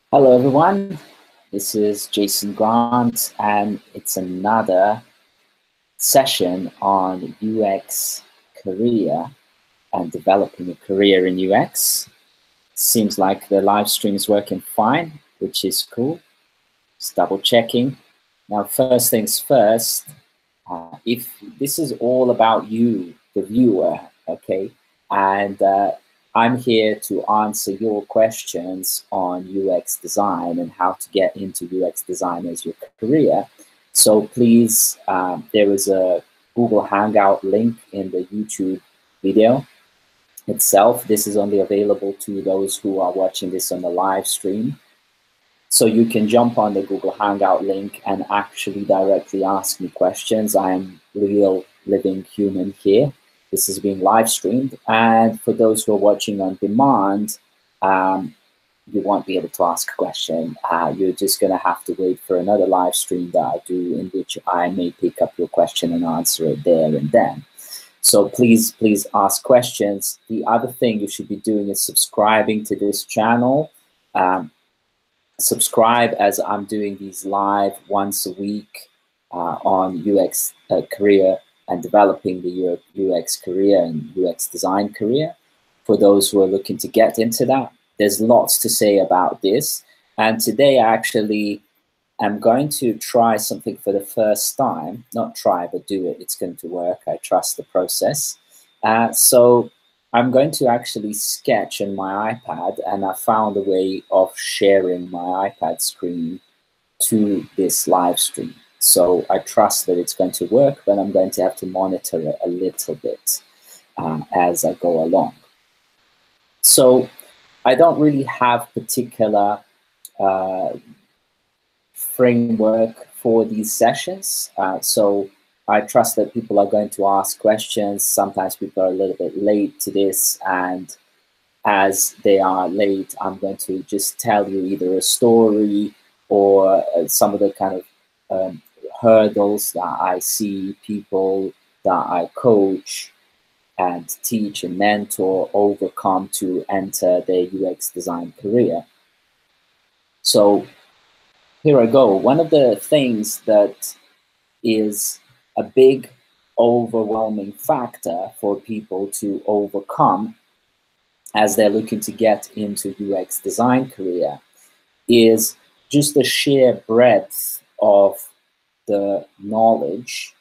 Hello, everyone. This is Jason Grant, and it's another session on UX career and developing a career in UX. Seems like the live stream is working fine, which is cool. Just double checking. Now, first things first, if this is all about you, the viewer, okay, and I'm here to answer your questions on UX design and how to get into UX design as your career. So please, there is a Google Hangout link in the YouTube video itself. This is only available to those who are watching this on the live stream. So you can jump on the Google Hangout link and actually directly ask me questions. I'm real living human here. This is being live streamed. And for those who are watching on demand, you won't be able to ask a question. You're just going to have to wait for another live stream that I do in which I may pick up your question and answer it there and then. So please ask questions. The other thing you should be doing is subscribing to this channel. Subscribe, as I'm doing these live once a week on UX career and developing the UX career and UX design career. For those who are looking to get into that, there's lots to say about this. And today I actually am going to try something for the first time. Not try, but do it. It's going to work. I trust the process. So I'm going to actually sketch on my iPad, and I found a way of sharing my iPad screen to this live stream. So I trust that it's going to work, but I'm going to have to monitor it a little bit as I go along. So I don't really have particular framework for these sessions. So I trust that people are going to ask questions. Sometimes people are a little bit late to this, and as they are late, I'm going to just tell you either a story or some of the kind of hurdles that I see people that I coach and teach and mentor overcome to enter their UX design career. So here I go. One of the things that is a big overwhelming factor for people to overcome as they're looking to get into UX design career is just the sheer breadth of the knowledge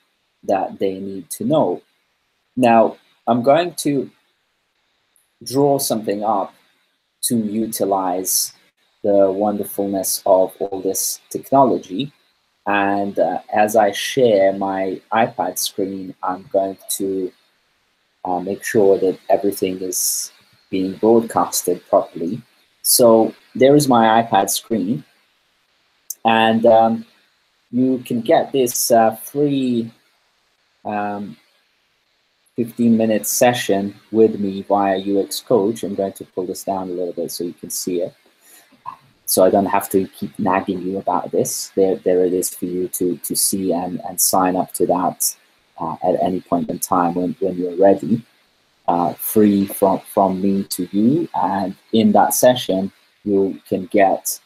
that they need to know. Now, I'm going to draw something up to utilize the wonderfulness of all this technology. And as I share my iPad screen, I'm going to make sure that everything is being broadcasted properly. So there is my iPad screen. And you can get this free 15-minute session with me via UX Coach. I'm going to pull this down a little bit so you can see it. So I don't have to keep nagging you about this. There it is for you to see and sign up to that at any point in time when you're ready. Free from me to you. And in that session, you can get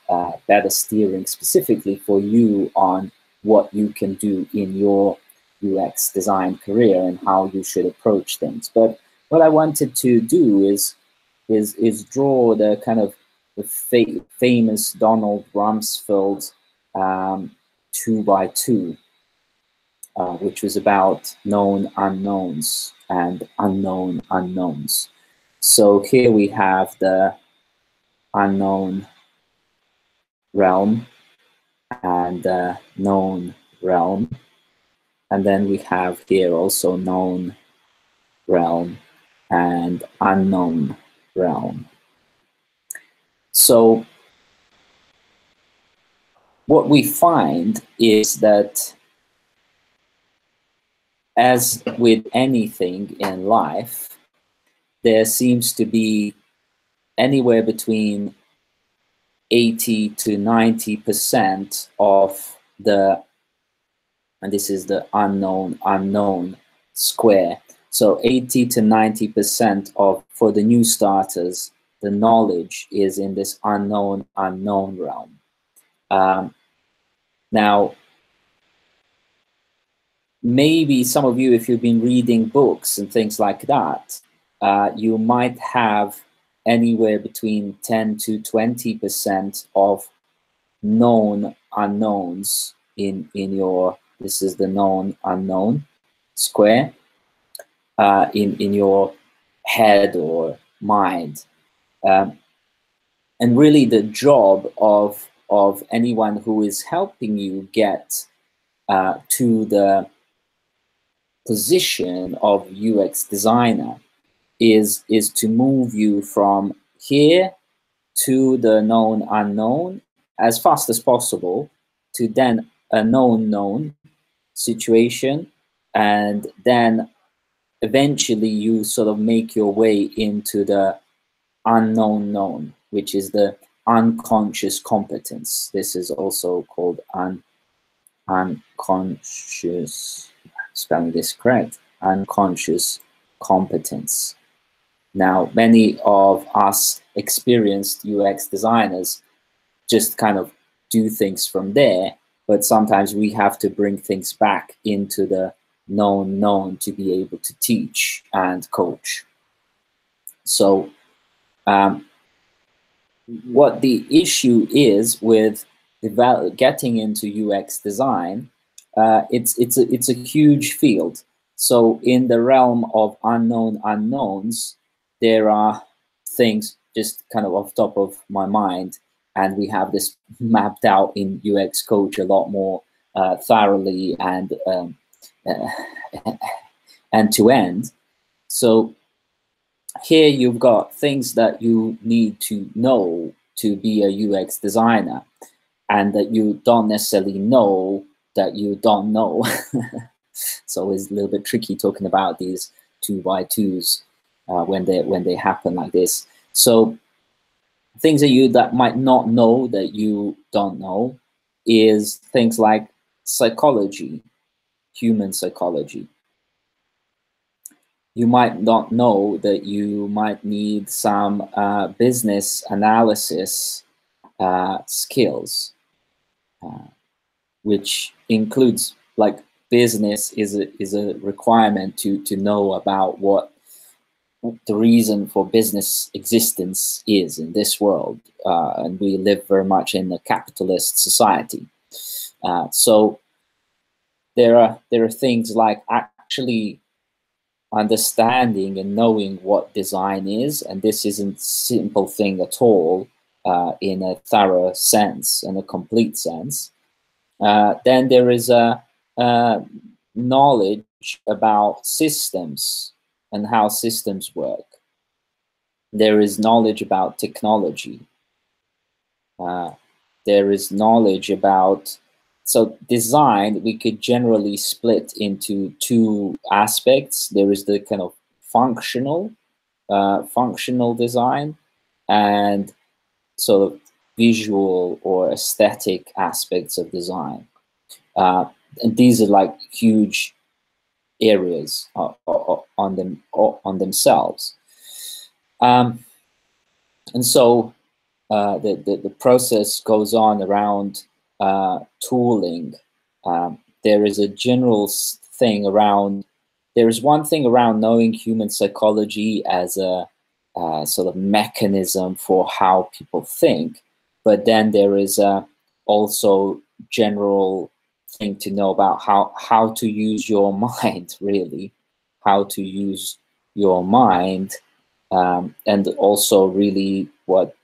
better steering specifically for you on what you can do in your UX design career and how you should approach things. But what I wanted to do is draw the kind of the famous Donald Rumsfeld 2x2, which was about known unknowns and unknown unknowns. So here we have the unknown realm and the known realm. And then we have here also known realm and unknown realm. So what we find is that, as with anything in life, there seems to be anywhere between 80 to 90% of the, and this is the unknown square. So 80 to 90% of, for the new starters, the knowledge is in this unknown realm. Now, maybe some of you, if you've been reading books and things like that, you might have anywhere between 10 to 20% of known unknowns in your, this is the known unknown square, in your head or mind. And really the job of anyone who is helping you get to the position of UX designer is to move you from here to the known unknown as fast as possible, to then a known situation, and then eventually you sort of make your way into the unknown known, which is the unconscious competence. This is also called unconscious, spelling this correct, unconscious competence. Now, many of us experienced UX designers just kind of do things from there, but sometimes we have to bring things back into the known to be able to teach and coach. So what the issue is with getting into UX design, it's a huge field. So in the realm of unknown unknowns, there are things just kind of off top of my mind, and we have this mapped out in UX Coach a lot more thoroughly and end to end. So here you've got things that you need to know to be a UX designer, and that you don't necessarily know that you don't know. So it's a little bit tricky talking about these 2x2s when they happen like this. So things that might not know that you don't know is things like psychology, human psychology. You might not know that you might need some business analysis skills, which includes, like, business is a requirement to know about what the reason for business existence is in this world, and we live very much in a capitalist society. So there are things like actually understanding and knowing what design is, and this isn't a simple thing at all in a thorough sense and a complete sense. Then there is a knowledge about systems and how systems work. There is knowledge about technology. There is knowledge about, so design, we could generally split into two aspects. There is the kind of functional design, and sort of visual or aesthetic aspects of design. And these are like huge areas on themselves. And so the process goes on around tooling. There is a general thing around, there is one thing around knowing human psychology as a sort of mechanism for how people think, but then there is also general thing to know about how to use your mind, really, how to use your mind, and also really what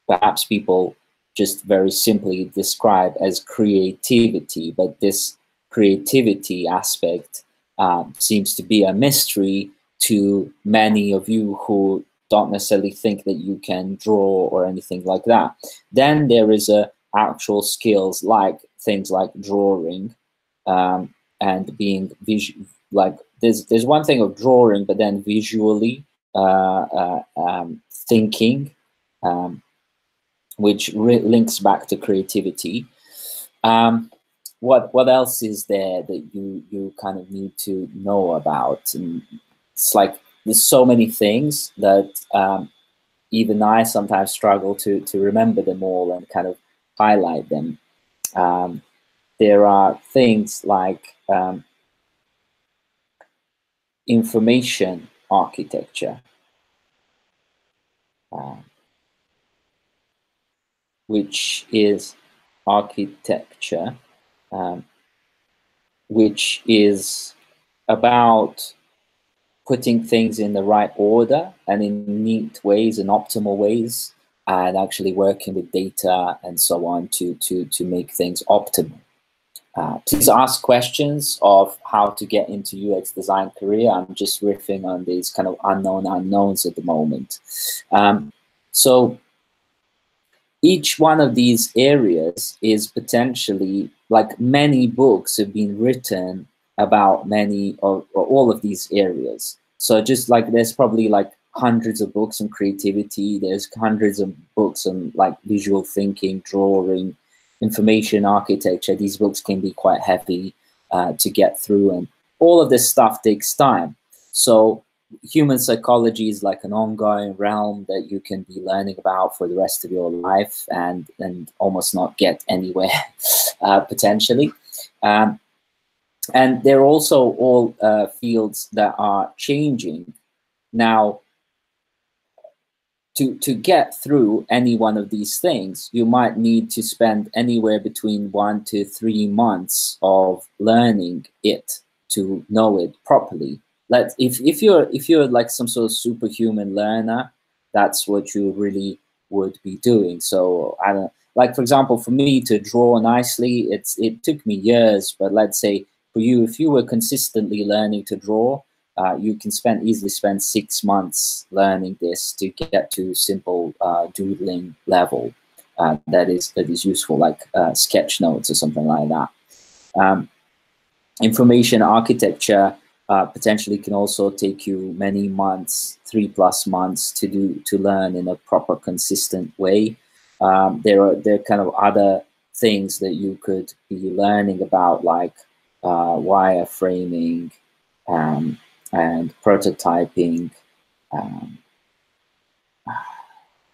perhaps people just very simply describe as creativity. But this creativity aspect seems to be a mystery to many of you who don't necessarily think that you can draw or anything like that. Then there is actual skills like things like drawing, and being visual. Like there's one thing of drawing, but then visually thinking, which links back to creativity. What else is there that you kind of need to know about? And it's like there's so many things that even I sometimes struggle to remember them all and kind of highlight them. There are things like information architecture, which is architecture, which is about putting things in the right order and in neat ways and optimal ways, and actually working with data and so on to make things optimal. Please ask questions of how to get into UX design career. I'm just riffing on these kind of unknown unknowns at the moment. So each one of these areas is potentially, like, many books have been written about many or all of these areas. So just like there's probably like hundreds of books on creativity, there's hundreds of books on like visual thinking, drawing, information architecture. These books can be quite heavy to get through, and all of this stuff takes time. So human psychology is like an ongoing realm that you can be learning about for the rest of your life and almost not get anywhere potentially. And they're also all fields that are changing. Now, to get through any one of these things, you might need to spend anywhere between 1 to 3 months of learning it to know it properly. If you're like some sort of superhuman learner, that's what you really would be doing. So I don't, like, for example, for me to draw nicely, it took me years. But let's say for you, if you were consistently learning to draw, you can easily spend 6 months learning this to get to simple doodling level that is useful, like sketch notes or something like that. Information architecture potentially can also take you many months, 3+ months to learn in a proper, consistent way. There are kind of other things that you could be learning about, like wireframing and prototyping.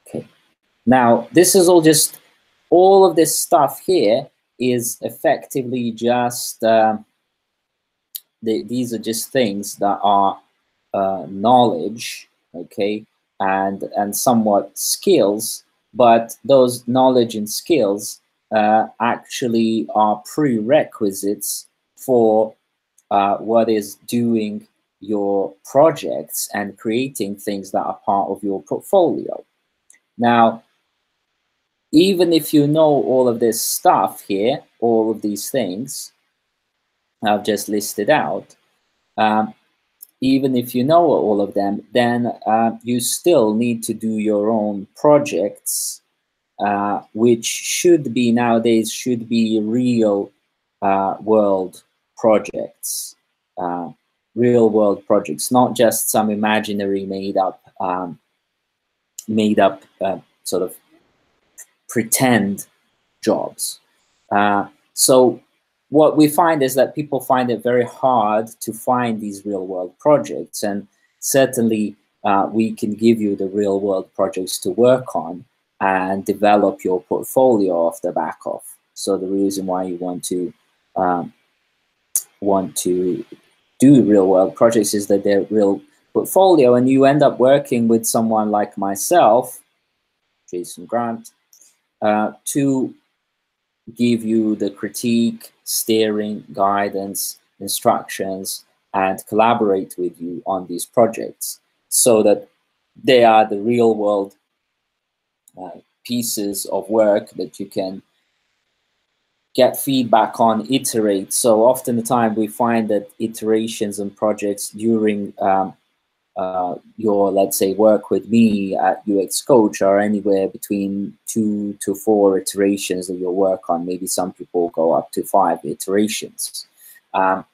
Okay, now this is all of this stuff here is effectively just these are just things that are knowledge, okay, and somewhat skills, but those knowledge and skills actually are prerequisites for what is doing your projects and creating things that are part of your portfolio. Now, even if you know all of this stuff here, all of these things I've just listed out, even if you know all of them, then you still need to do your own projects, which should be nowadays real world projects. Real world projects, not just some imaginary made up sort of pretend jobs. So what we find is that people find it very hard to find these real world projects, and certainly we can give you the real world projects to work on and develop your portfolio off the back of. So the reason why you want to do real world projects is that they're real portfolio, and you end up working with someone like myself, Jason Grant, to give you the critique, steering, guidance, instructions, and collaborate with you on these projects so that they are the real world pieces of work that you can get feedback on, iterate. So often the time we find that iterations and projects during your, let's say, work with me at UX Coach are anywhere between 2 to 4 iterations that you'll work on. Maybe some people go up to 5 iterations. And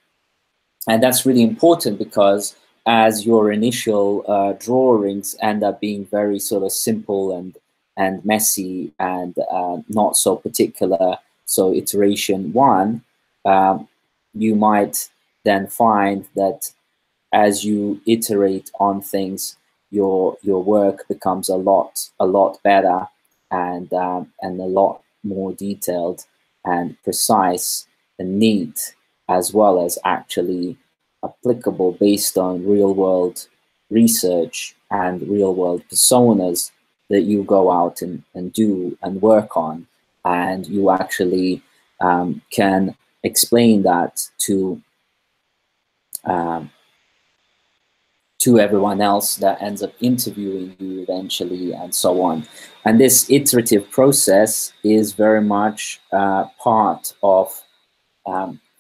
that's really important because as your initial drawings end up being very sort of simple and messy and not so particular, so iteration 1, you might then find that as you iterate on things, your work becomes a lot better and a lot more detailed and precise and neat, as well as actually applicable based on real world research and real world personas that you go out and do and work on, and you actually can explain that to everyone else that ends up interviewing you eventually, and so on. And this iterative process is very much part of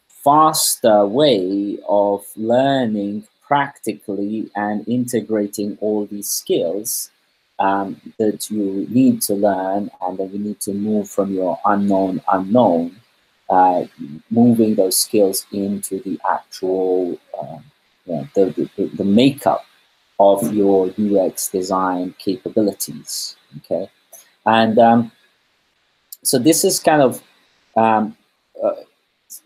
faster way of learning practically and integrating all these skills that you need to learn, and that you need to move from your unknown, moving those skills into the actual the makeup of your UX design capabilities. Okay, and so this is kind of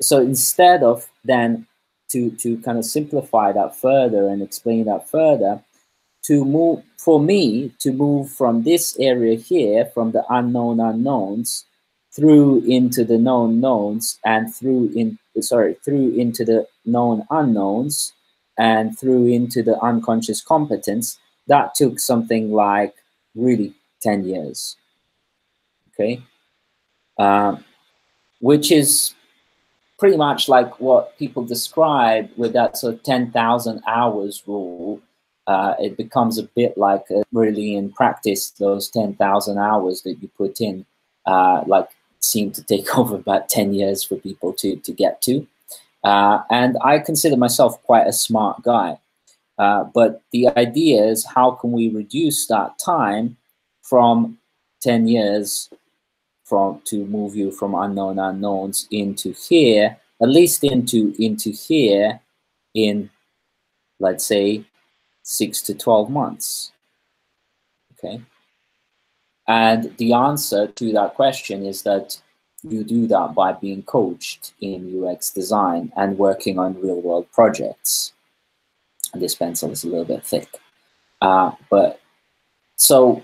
so instead of then to kind of simplify that further and explain that further, to move from this area here, from the unknown unknowns, through into the known knowns, and through into the known unknowns, and through into the unconscious competence, that took something like really 10 years. Okay, which is pretty much like what people describe with that sort of 10,000 hours rule. It becomes a bit like really in practice, those 10,000 hours that you put in, like seem to take over about 10 years for people to get to. And I consider myself quite a smart guy. But the idea is, how can we reduce that time from 10 years to move you from unknown unknowns into here, at least into here in, let's say, 6 to 12 months. Okay. And the answer to that question is that you do that by being coached in UX design and working on real world projects. And this pencil is a little bit thick. But so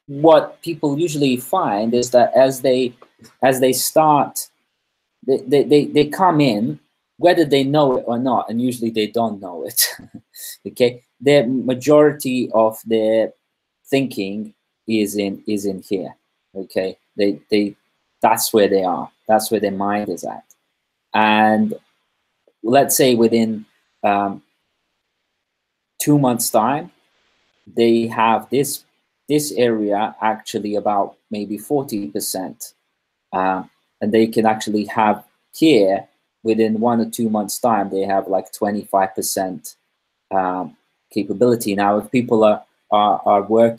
what people usually find is that as they start, they come in, whether they know it or not, and usually they don't know it. Okay, the majority of their thinking is in here. Okay, that's where they are. That's where their mind is at. And let's say within 2 months' time, they have this area actually about maybe 40%, and they can actually have here within 1 or 2 months' time, they have like 25% capability. Now, if people are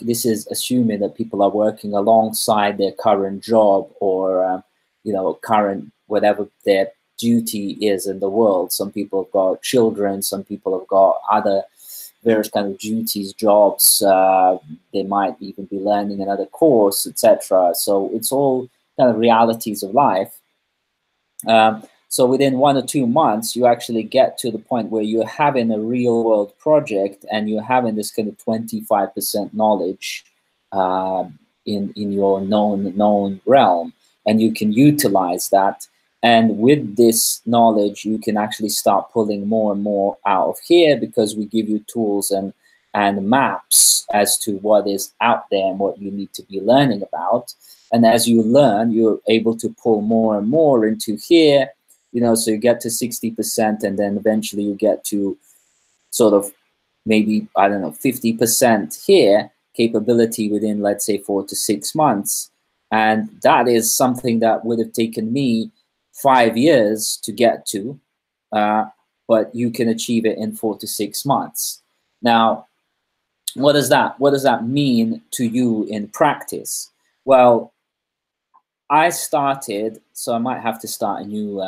this is assuming that people are working alongside their current job, or current whatever their duty is in the world. Some people have got children, some people have got other various kind of duties, jobs. They might even be learning another course, etc. So it's all kind of realities of life. So within 1 or 2 months, you actually get to the point where you're having a real world project, and you're having this kind of 25% knowledge in your known realm, and you can utilize that. And with this knowledge, you can actually start pulling more and more out of here, because we give you tools and maps as to what is out there and what you need to be learning about. And as you learn, you're able to pull more and more into here, so you get to 60%, and then eventually you get to sort of maybe, I don't know, 50% here capability within, let's say, 4 to 6 months. And that is something that would have taken me 5 years to get to, but you can achieve it in 4 to 6 months. Now, what does that mean to you in practice? Well, I started, so I might have to start a new.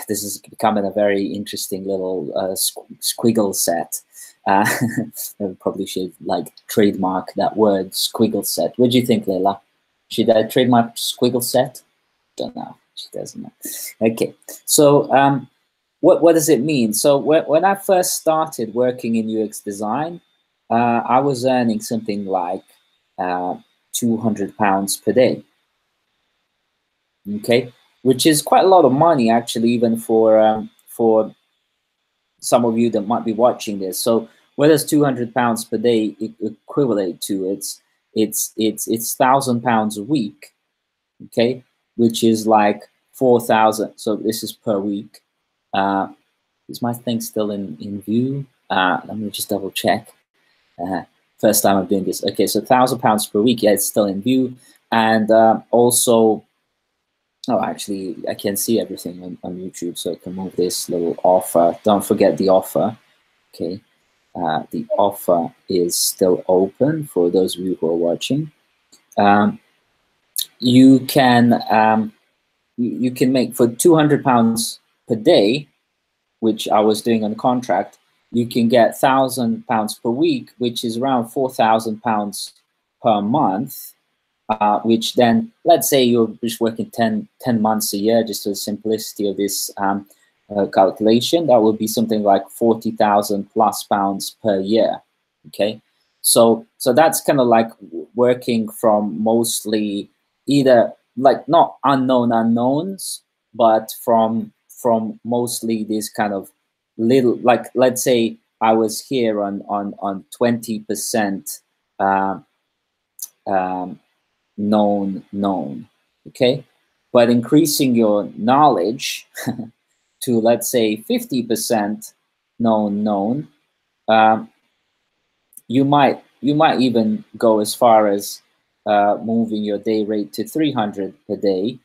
This is becoming a very interesting little squiggle set. I probably should trademark that word, squiggle set. What do you think, Leila? Should I trademark squiggle set? Don't know. She doesn't know. Okay, so what does it mean? So when I first started working in UX design, I was earning something like £200 per day. Okay, which is quite a lot of money actually, even for some of you that might be watching this. So what does £200 per day equivalent to? It's £1,000 a week. Okay, which is like 4,000. So this is per week. Is my thing still in view? Let me just double check. First time I'm doing this. Okay, so £1,000 per week. Yeah, it's still in view. And also, oh, actually, I can see everything on YouTube, so I can move this little offer. Don't forget the offer. Okay, the offer is still open for those of you who are watching. You can make for £200 per day, which I was doing on contract. You can get £1,000 per week, which is around £4,000 per month. Which then, let's say you're just working 10 months a year, just for the simplicity of this calculation, that would be something like £40,000+ per year. Okay, so that's kind of like working from mostly either like not unknown unknowns, but from mostly this kind of little, like, let's say I was here on 20% known, okay, but increasing your knowledge to, let's say, 50% known, you might even go as far as moving your day rate to 300 per day,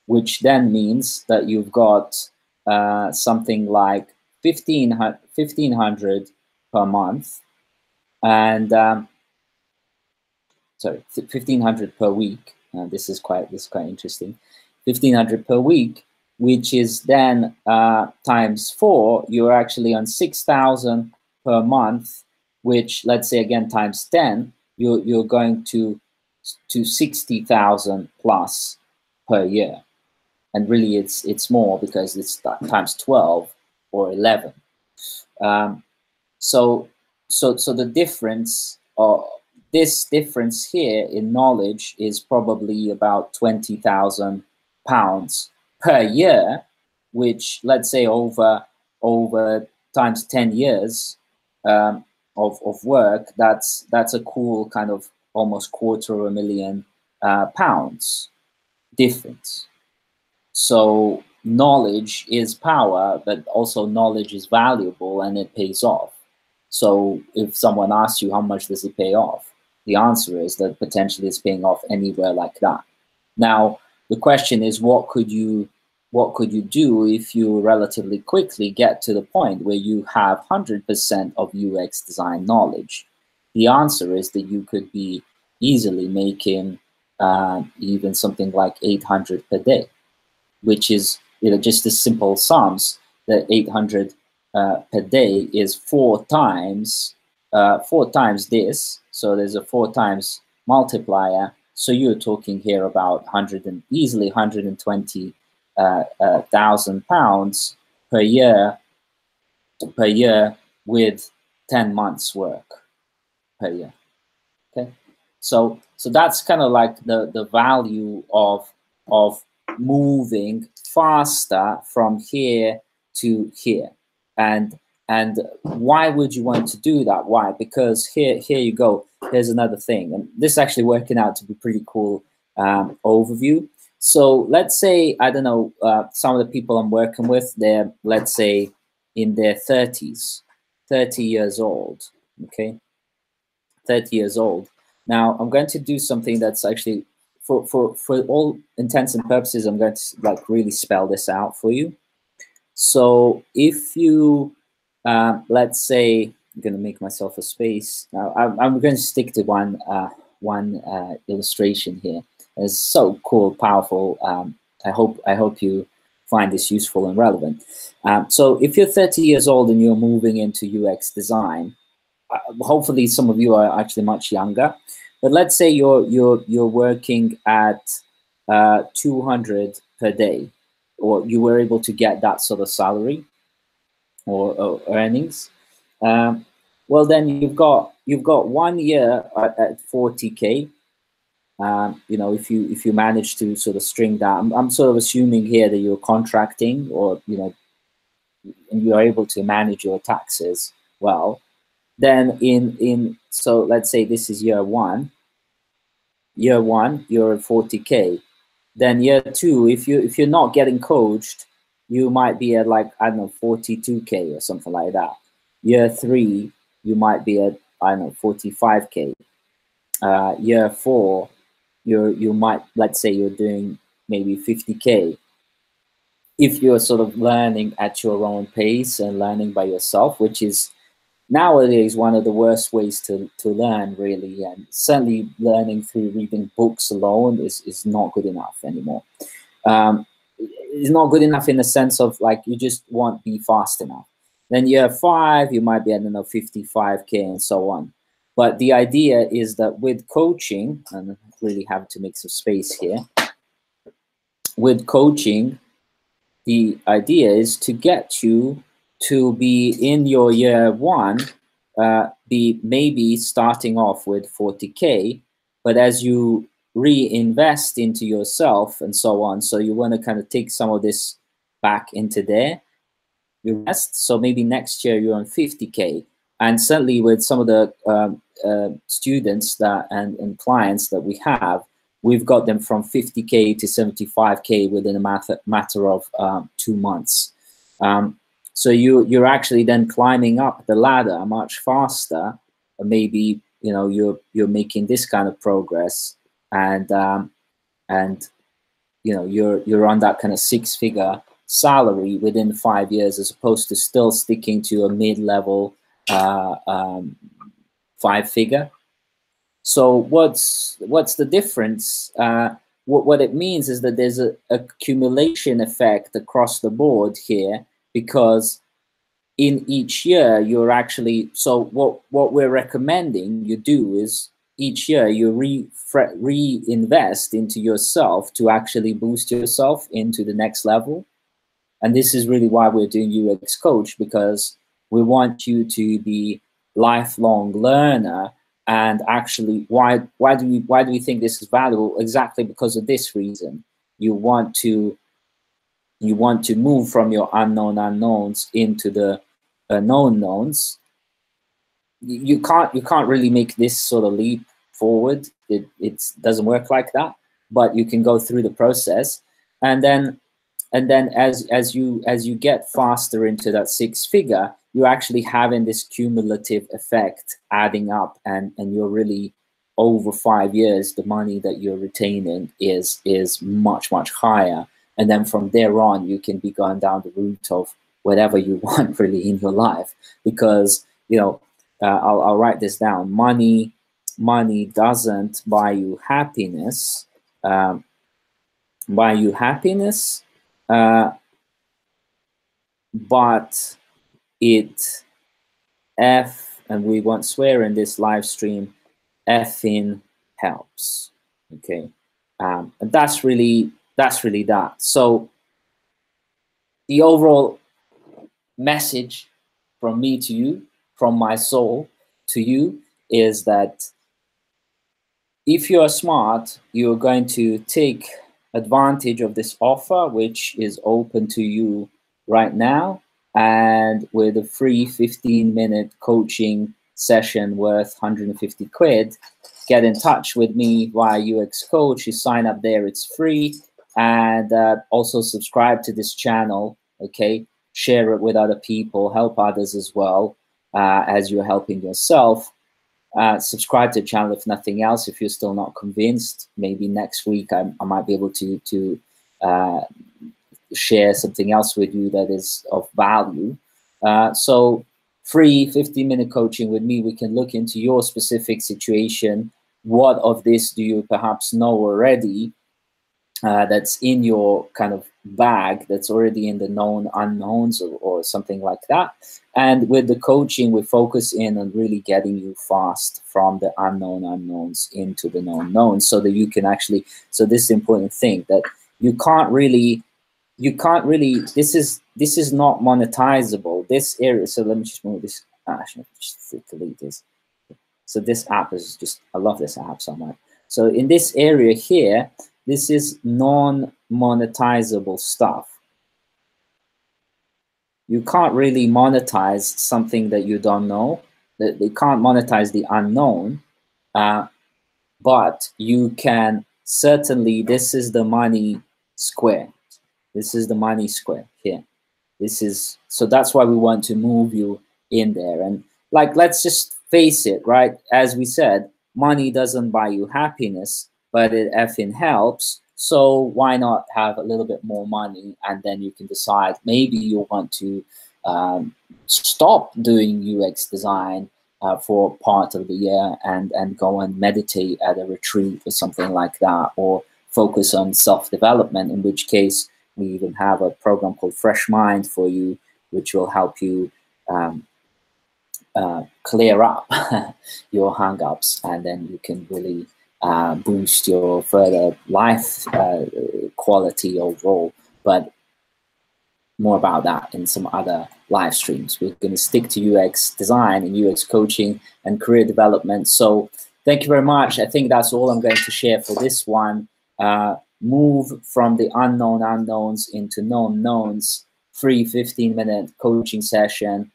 which then means that you've got something like 1,500 per month, and sorry, 1,500 per week. This is quite interesting. 1,500 per week, which is then times 4. You're actually on 6,000 per month, which, let's say again times 10, you're going to 60,000 plus per year. And really, it's more because it's times 12 or 11. So the difference, this difference here in knowledge is probably about £20,000 per year, which, let's say over times 10 years of work, that's a cool kind of almost £250,000 difference. So knowledge is power, but also knowledge is valuable and it pays off. So if someone asks you how much does it pay off, the answer is that potentially it's paying off anywhere like that. Now, the question is, what could you do if you relatively quickly get to the point where you have 100% of UX design knowledge? The answer is that you could be easily making even something like 800 per day, which is, just the simple sums. That 800 per day is 4 times this. So there's a 4 times multiplier. So you're talking here about easily 120,000 pounds per year with 10 months work per year. Okay, so that's kind of like the value of moving faster from here to here. And why would you want to do that? Why? Because here you go. Here's another thing, and this is actually working out to be pretty cool overview. So let's say, I don't know, some of the people I'm working with, they're, let's say, in their 30s, 30 years old. Okay, 30 years old. Now I'm going to do something that's actually, for all intents and purposes, I'm going to like really spell this out for you. So if you, let's say, I'm going to make myself a space. Now I'm going to stick to one illustration here. It's so cool, powerful. I hope you find this useful and relevant. So if you're 30 years old and you're moving into UX design, hopefully some of you are actually much younger, but let's say you're working at 200 per day, or you were able to get that sort of salary or earnings, well, then you've got 1 year at 40K. You know, if you manage to sort of string that, I'm sort of assuming here that you're contracting, or you know, and you're able to manage your taxes well. Then so let's say this is year one. Year one, you're at 40K. Then year two, if you're not getting coached, you might be at like, I don't know, 42K or something like that. Year three, you might be at, I don't know, 45K. Year four, you might, let's say you're doing maybe 50K. If you're sort of learning at your own pace and learning by yourself, which is nowadays one of the worst ways to learn, really, and certainly learning through reading books alone is not good enough anymore. It's not good enough in the sense of like you just won't be fast enough. Then year five, you might be at, I don't know, 55K and so on. But the idea is that with coaching, and I really have to make some space here, with coaching, the idea is to get you to be in your year one, be maybe starting off with 40K, but as you reinvest into yourself and so on, so you want to kind of take some of this back into there, you rest. So maybe next year you're on 50K. And certainly with some of the students that and clients that we have, we've got them from 50K to 75K within a matter of 2 months. So you're actually then climbing up the ladder much faster. Maybe, you know, you're making this kind of progress, and you know, you're on that kind of 6-figure salary within 5 years, as opposed to still sticking to a mid-level 5-figure. So what's the difference? What it means is that there's a accumulation effect across the board here, because in each year you're actually, so what we're recommending you do is each year you reinvest into yourself to actually boost yourself into the next level. And this is really why we're doing UX Coach, because we want you to be lifelong learner. And actually, why do we think this is valuable? Exactly because of this reason. You want to move from your unknown unknowns into the known knowns. You can't really make this sort of leap forward. It doesn't work like that. But you can go through the process, and then as you get faster into that 6-figure, you're actually having this cumulative effect adding up, and you're really, over 5 years, the money that you're retaining is much higher. And then from there on, you can be going down the route of whatever you want really in your life, because, you know, I'll write this down. Money doesn't buy you happiness. But it and we won't swear in this live stream, effing helps. Okay, and that's really that. So the overall message from me to you, from my soul to you, is that if you're smart, you're going to take advantage of this offer, which is open to you right now, and with a free 15-minute coaching session worth 150 quid, get in touch with me via UX Coach. You sign up there, it's free, and also subscribe to this channel, okay? Share it with other people, help others as well, as you're helping yourself. Subscribe to the channel if nothing else. If you're still not convinced, maybe next week I might be able to share something else with you that is of value. So free 15-minute coaching with me. We can look into your specific situation. What of this do you perhaps know already that's in your kind of bag, that's already in the known unknowns, or something like that. And with the coaching, we focus in on really getting you fast from the unknown unknowns into the known knowns, so that you can actually, so this is the important thing, that you can't really you can't really, this is not monetizable, this area. So let me just move this, actually just delete this. So this app is just, I love this app so much. So in this area here, this is non-monetizable stuff. You can't really monetize something that you don't know. They can't monetize the unknown, but you can certainly, this is the money square. This is the money square here. This is, so that's why we want to move you in there. And like, let's just face it, right? As we said, money doesn't buy you happiness, but it effing helps. So why not have a little bit more money, and then you can decide maybe you want to stop doing UX design for part of the year and go and meditate at a retreat or something like that, or focus on self-development, in which case we even have a program called Fresh Mind for you, which will help you clear up your hang-ups, and then you can really boost your further life quality overall. But more about that in some other live streams. We're going to stick to UX design and UX coaching and career development. So thank you very much. I think that's all I'm going to share for this one. Move from the unknown unknowns into known knowns. Free 15-minute coaching session.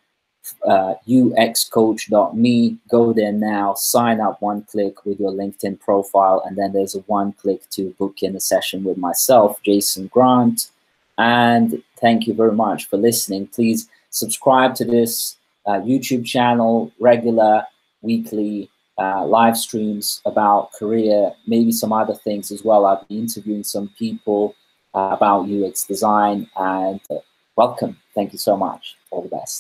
uxcoach.me. Go there now, sign up one click with your LinkedIn profile, and then there's a one click to book in a session with myself, Jason Grant. And thank you very much for listening. Please subscribe to this YouTube channel, regular weekly live streams about career, maybe some other things as well. I'll be interviewing some people about UX design, and welcome. Thank you so much. All the best.